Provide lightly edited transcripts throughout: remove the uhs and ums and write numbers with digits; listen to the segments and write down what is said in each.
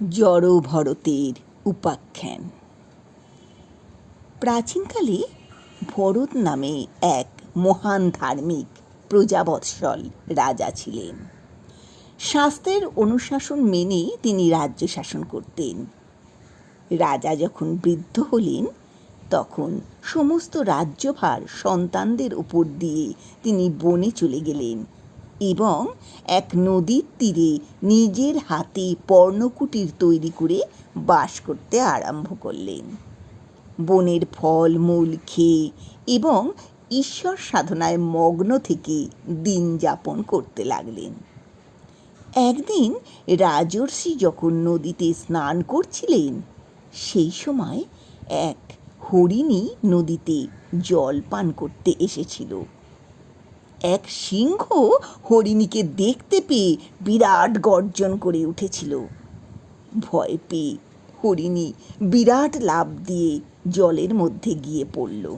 জড় ভরতের উপাখ্যান। প্রাচীনকালে ভরত নামে এক মহান ধার্মিক প্রজাবৎসল রাজা ছিলেন। শাস্ত্রের অনুশাসন মেনে তিনি রাজ্য শাসন করতেন। রাজা যখন বৃদ্ধ হলেন তখন সমস্ত রাজ্যভার সন্তানদের উপর দিয়ে তিনি বনে চলে গেলেন এবং এক নদীর তীরে নিজের হাতে পর্ণকুটির তৈরি করে বাস করতে আরম্ভ করলেন। বনের ফল মূল খেয়ে এবং ঈশ্বর সাধনায় মগ্ন থেকে দিন যাপন করতে লাগলেন। একদিন রাজর্ষি যখন নদীতে স্নান করছিলেন সেই সময় এক হরিণী নদীতে জল পান করতে এসেছিল। এক সিংহ হরিণীকে দেখতে পেয়ে বিরাট গর্জন করে উঠেছিল। ভয় পেয়ে হরিণী বিরাট লাফ দিয়ে জলের মধ্যে গিয়ে পড়ল।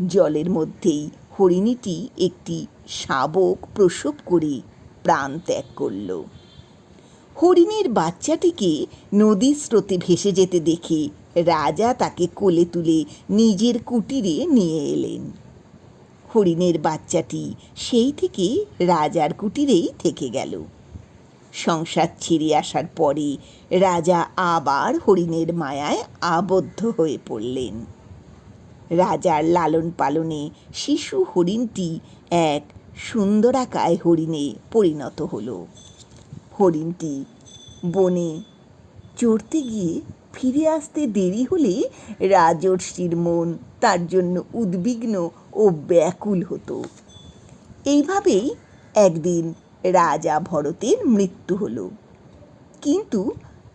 জলের মধ্যেই হরিণীটি একটি শাবক প্রসব করে প্রাণ ত্যাগ করল। হরিণের বাচ্চাটিকে নদীর স্রোতে ভেসে যেতে দেখে রাজা তাকে কোলে তুলে নিজের কুটিরে নিয়ে এলেন। হরিণের বাচ্চাটি সেই থেকে রাজার কুটিরেই থেকে গেল। সংসার ছেড়ে আসার পরে রাজা আবার হরিণের মায়ায় আবদ্ধ হয়ে পড়লেন। রাজার লালন পালনে শিশু হরিণটি এক সুন্দরাকায় হরিণে পরিণত হলো। হরিণটি বনে চড়তে গিয়ে ফিরে আসতে দেরি হলে রাজর্ষির মন তার জন্য উদ্বিগ্ন ও ব্যাকুল হতো। এইভাবেই একদিন রাজা ভরতের মৃত্যু হলো। কিন্তু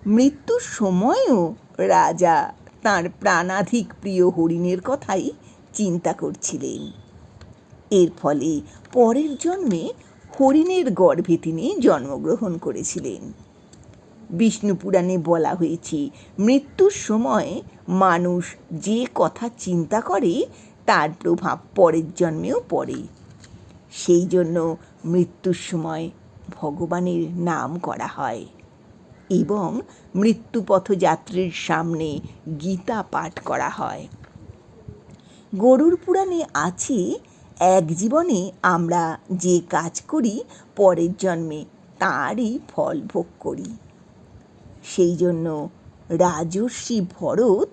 মৃত্যুর সময়ও রাজা তাঁর প্রাণাধিক প্রিয় হরিণের কথাই চিন্তা করছিলেন। এর ফলে পরের জন্মে হরিণের গর্ভে তিনি জন্মগ্রহণ করেছিলেন। বিষ্ণু পুরাণে বলা হয়েছে, মৃত্যুর সময় মানুষ যে কথা চিন্তা করে তার প্রভাব পরের জন্মেও পড়ে। সেই জন্য মৃত্যুর সময় ভগবানের নাম করা হয় এবং মৃত্যুপথযাত্রীর সামনে গীতা পাঠ করা হয়। গরুড় পুরাণে আছে, এক জীবনে আমরা যে কাজ করি পরের জন্মে তারই ফল ভোগ করি। সেই জন্য রাজর্ষি ভরত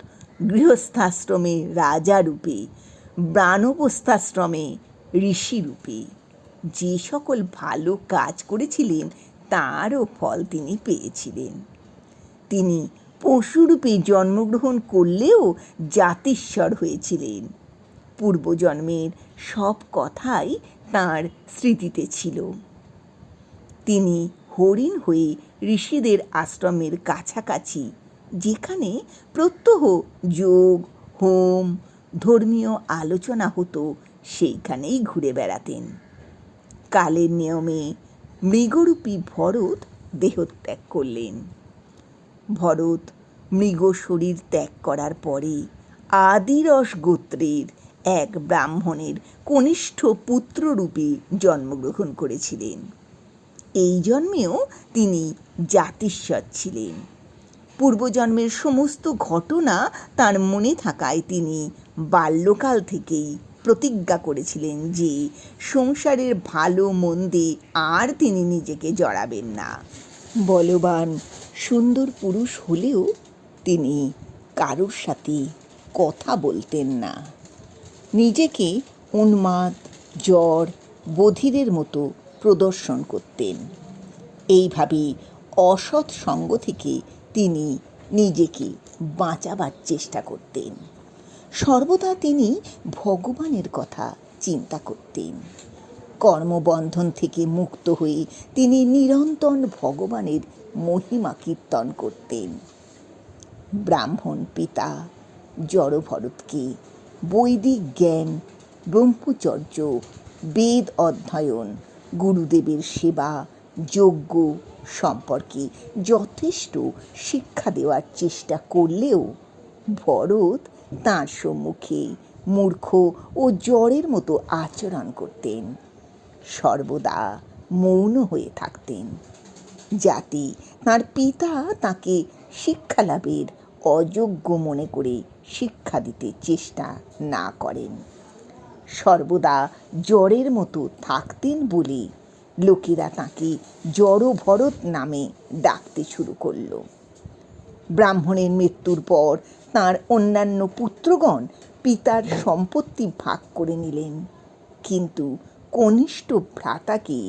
গৃহস্থাশ্রমে রাজা রূপে, বানপ্রস্থাশ্রমে ঋষি রূপে যে সকল ভালো কাজ করেছিলেন তারও ফল তিনি পেয়েছিলেন। তিনি পশুরূপে জন্মগ্রহণ করলেও জাতিস্বর হয়েছিলেন। পূর্বজন্মের সব কথাই তাঁর স্মৃতিতে ছিল। তিনি হরিণ হয়ে ঋষিদের আশ্রমের কাছাকাছি, যেখানে প্রত্যহ যোগ হোম ধর্মীয় আলোচনা হতো, সেইখানেই ঘুরে বেড়াতেন। কালের নিয়মে মৃগরূপী ভরত দেহত্যাগ করলেন। ভরত মৃগ শরীর ত্যাগ করার পরে আদিরস গোত্রের এক ব্রাহ্মণের কনিষ্ঠ পুত্ররূপে জন্মগ্রহণ করেছিলেন। এই জন্মেও তিনি জাতিস্বর ছিলেন। পূর্বজন্মের সমস্ত ঘটনা তার মনে থাকায় তিনি বাল্যকাল থেকেই প্রতিজ্ঞা করেছিলেন যে সংসারের ভালো মন্দে আর তিনি নিজেকে জড়াবেন না। বলবান সুন্দর পুরুষ হলেও তিনি কারোর সাথে কথা বলতেন না। নিজেকে উন্মাদ জ্বর বধিরের মতো প্রদর্শন করতেন। এইভাবে অসৎ সঙ্গ থেকে তিনি নিজেকে বাঁচাবার চেষ্টা করতেন। সর্বদা তিনি ভগবানের কথা চিন্তা করতেন। কর্মবন্ধন থেকে মুক্ত হয়ে তিনি নিরন্তর ভগবানের মহিমা কীর্তন করতেন। ব্রাহ্মণ পিতা জড়ভরতকে বৈদিক জ্ঞান, ব্রহ্মচর্য, বেদ অধ্যয়ন, গুরুদেবের সেবা, যজ্ঞ সম্পর্কে যথেষ্ট শিক্ষা দেওয়ার চেষ্টা করলেও ভরত তাঁর সম্মুখে মূর্খ ও জড়ের মতো আচরণ করতেন, সর্বদা মৌন হয়ে থাকতেন। যাতে তাঁর পিতা তাকে শিক্ষালাভের অযোগ্য মনে করে শিক্ষা দিতে চেষ্টা না করেন। সর্বদা জ্বরের মতো থাকতেন বলে লোকেরা তাঁকে জড়ভরত নামে ডাকতে শুরু করল। ব্রাহ্মণের মৃত্যুর পর তাঁর অন্যান্য পুত্রগণ পিতার সম্পত্তি ভাগ করে নিলেন, কিন্তু কনিষ্ঠ ভ্রাতাকে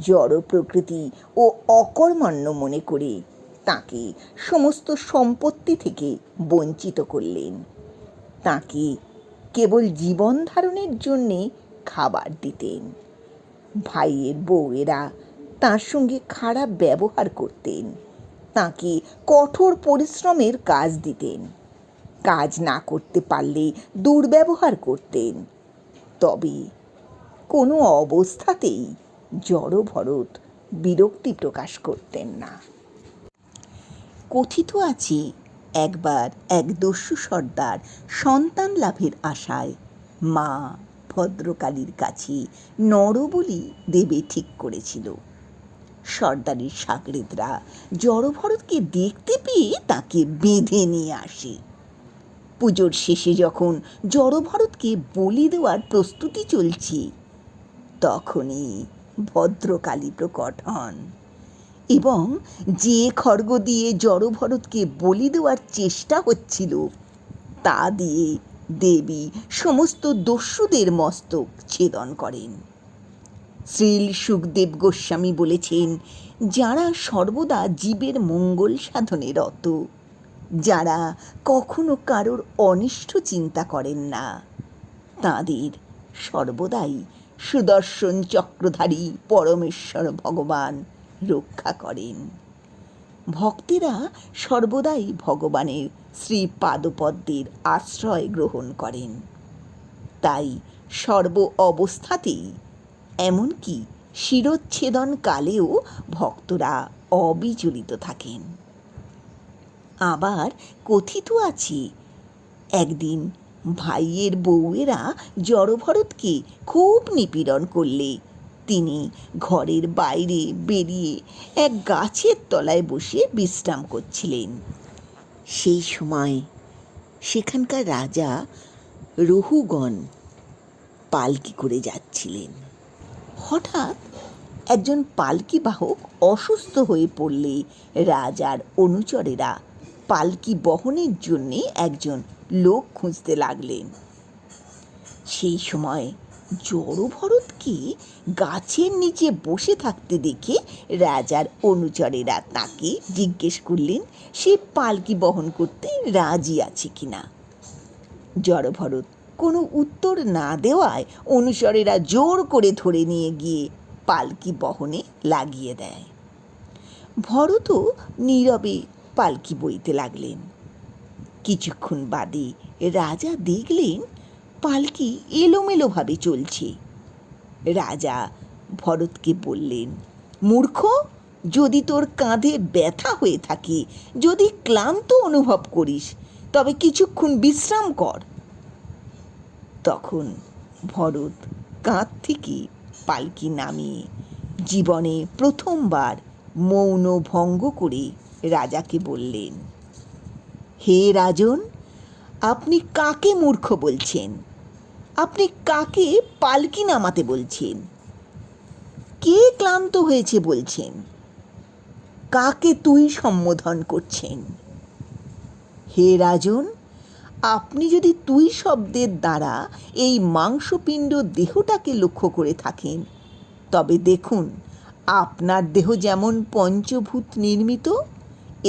জড় প্রকৃতি ও অকর্মণ্য মনে করে তাকে সমস্ত সম্পত্তি থেকে বঞ্চিত করলেন। তাকে কেবল জীবন ধারণের জন্যে খাবার দিতেন। ভাইয়ের বউয়েরা তার সঙ্গে খারাপ ব্যবহার করতেন, তাকে কঠোর পরিশ্রমের কাজ দিতেন, কাজ না করতে পারলে দুর্ব্যবহার করতেন। তবে কোনো অবস্থাতেই জড়ভরত বিরক্তি প্রকাশ করতেন না। কথিত আছে, একবার এক দস্যু সর্দার সন্তান লাভের আশায় মা ভদ্রকালীর কাছে নরবলি দেবে ঠিক করেছিল। সর্দারের সাগরেদরা জড়ভরতকে দেখতে পেয়ে তাকে বেঁধে নিয়ে আসে। পুজোর শেষে যখন জড়ভরতকে বলি দেওয়ার প্রস্তুতি চলছে, তখনই ভদ্রকালী প্রকট হন এবং যে খড়গ দিয়ে জড়ভরতকে বলি দেওয়ার চেষ্টা হচ্ছিল তা দিয়ে দেবী সমস্ত দস্যুদের মস্তক ছেদন করেন। শ্রীল সুখদেব গোস্বামী বলেছেন, যারা সর্বদা জীবের মঙ্গল সাধনে রত, যারা কখনো কারোর অনিষ্ট চিন্তা করেন না, তাঁদের সর্বদাই সুদর্শন চক্রধারী পরমেশ্বর ভগবান রক্ষা করেন। ভক্তেরা সর্বদাই ভগবানের শ্রী পাদপদ্মের আশ্রয় গ্রহণ করেন। তাই সর্ব অবস্থাতেই, এমনকি শিরচ্ছেদন কালেও ভক্তরা অবিচলিত থাকেন। আবার কথিত আছে, একদিন ভাইয়ের বউয়েরা জড়ভরতকে খুব নিপীড়ন করলে তিনি ঘরের বাইরে বেরিয়ে এক গাছের তলায় বসে বিশ্রাম করছিলেন। সেই সময় সেখানকার রাজা রহুগণ পালকি করে যাচ্ছিলেন। হঠাৎ একজন পালকি বাহক অসুস্থ হয়ে পড়লে রাজার অনুচরেরা পালকি বহনের জন্যে একজন লোক খুঁজতে লাগলেন। সেই সময় জড়ভরতকে গাছের নিচে বসে থাকতে দেখে রাজার অনুচরেরা তাকে জিজ্ঞেস করলেন সে পালকি বহন করতে রাজি আছে কিনা। জড়ভরত কোনো উত্তর না দেওয়ায় অনুচরেরা জোর করে ধরে নিয়ে গিয়ে পালকি বহনে লাগিয়ে দেয়। ভরতও নীরবে পালকি বইতে লাগলেন। কিছুক্ষণ বাদে রাজা দেখলেন পালকি এলোমেলোভাবে চলছে। রাজা ভরতকে বললেন, মূর্খ, যদি তোর কাঁধে ব্যথা হয়ে থাকে, যদি ক্লান্ত অনুভব করিস, তবে কিছুক্ষণ বিশ্রাম কর। তখন ভরত কাঁধ থেকে পালকি নামিয়ে জীবনে প্রথমবার মৌন ভঙ্গ করে রাজাকে বললেন, হে রাজন, আপনি কাকে মূর্খ বলছেন? আপনি কাকে পালকি নামাতে বলছেন? কে ক্লান্ত হয়েছে বলছেন? কাকে তুই সম্বোধন করছেন? হে রাজন, আপনি যদি তুই শব্দের দ্বারা এই মাংসপিণ্ড দেহটাকে লক্ষ্য করে থাকেন, তবে দেখুন আপনার দেহ যেমন পঞ্চভূত নির্মিত,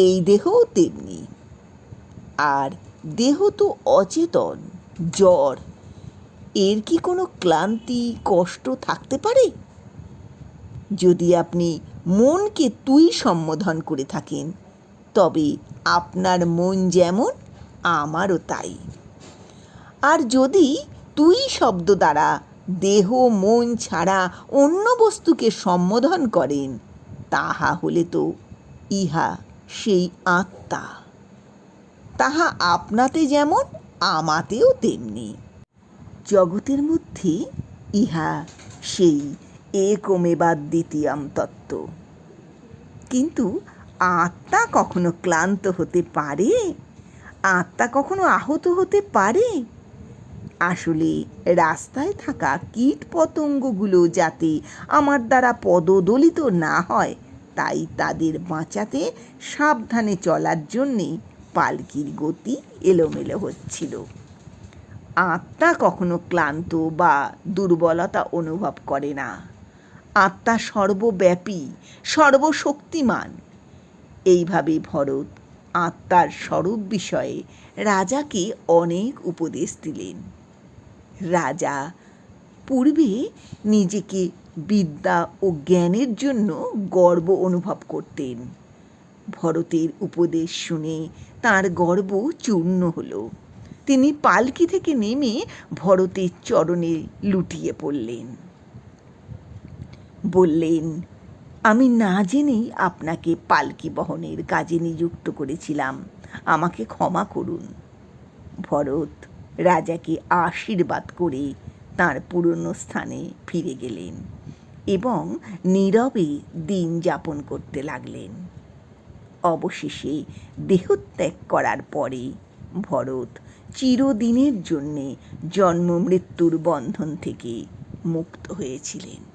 এই দেহও তেমনি। আর দেহ তো অচেতন, জড়, এর কি কোনো ক্লান্তি কষ্ট থাকতে পারে? যদি আপনি মনকে তুই সম্বোধন করে থাকেন, তবে আপনার মন যেমন আমারও তাই। আর যদি তুই শব্দ দ্বারা দেহ মন ছাড়া অন্য বস্তুকে সম্বোধন করেন, তাহা হলে তো ইহা সেই আত্মা, তাহা আপনাতে যেমন আমাতেও তেমনি। জগতের মধ্যে ইহা সেই একমেবাদ্বিতীয়ম তত্ত্ব। কিন্তু আত্মা কখনো ক্লান্ত হতে পারে? আত্মা কখনো আহত হতে পারে? আসলে রাস্তায় থাকা কীট পতঙ্গগুলো যাতে আমার দ্বারা পদদলিত না হয়, তাই তাদের বাঁচাতে সাবধানে চলার জন্যে পালকির গতি এলোমেলো হচ্ছিল। আত্মা কখনো ক্লান্ত বা দুর্বলতা অনুভব করে না। আত্মা সর্বব্যাপী, সর্বশক্তিমান। এইভাবে ভরত আত্মার স্বরূপ বিষয়ে রাজাকে অনেক উপদেশ দিলেন। রাজা পূর্বে নিজেকে বিদ্যা ও জ্ঞানের জন্য গর্ব অনুভব করতেন। ভরতের উপদেশ শুনে তাঁর গর্ব চূর্ণ হলো। তিনি পালকি থেকে নেমে ভরতের চরণে লুটিয়ে পড়লেন। বললেন, আমি না জেনেই আপনাকে পালকি বহনের কাজে নিযুক্ত করেছিলাম, আমাকে ক্ষমা করুন। ভরত রাজাকে আশীর্বাদ করে তাঁর পুরনো স্থানে ফিরে গেলেন এবং নীরবে দিন যাপন করতে লাগলেন। অবশেষে দেহত্যাগ করার পরে ভরত চিরদিনের জন্যে জন্ম মৃত্যুর বন্ধন থেকে মুক্ত হয়েছিলেন।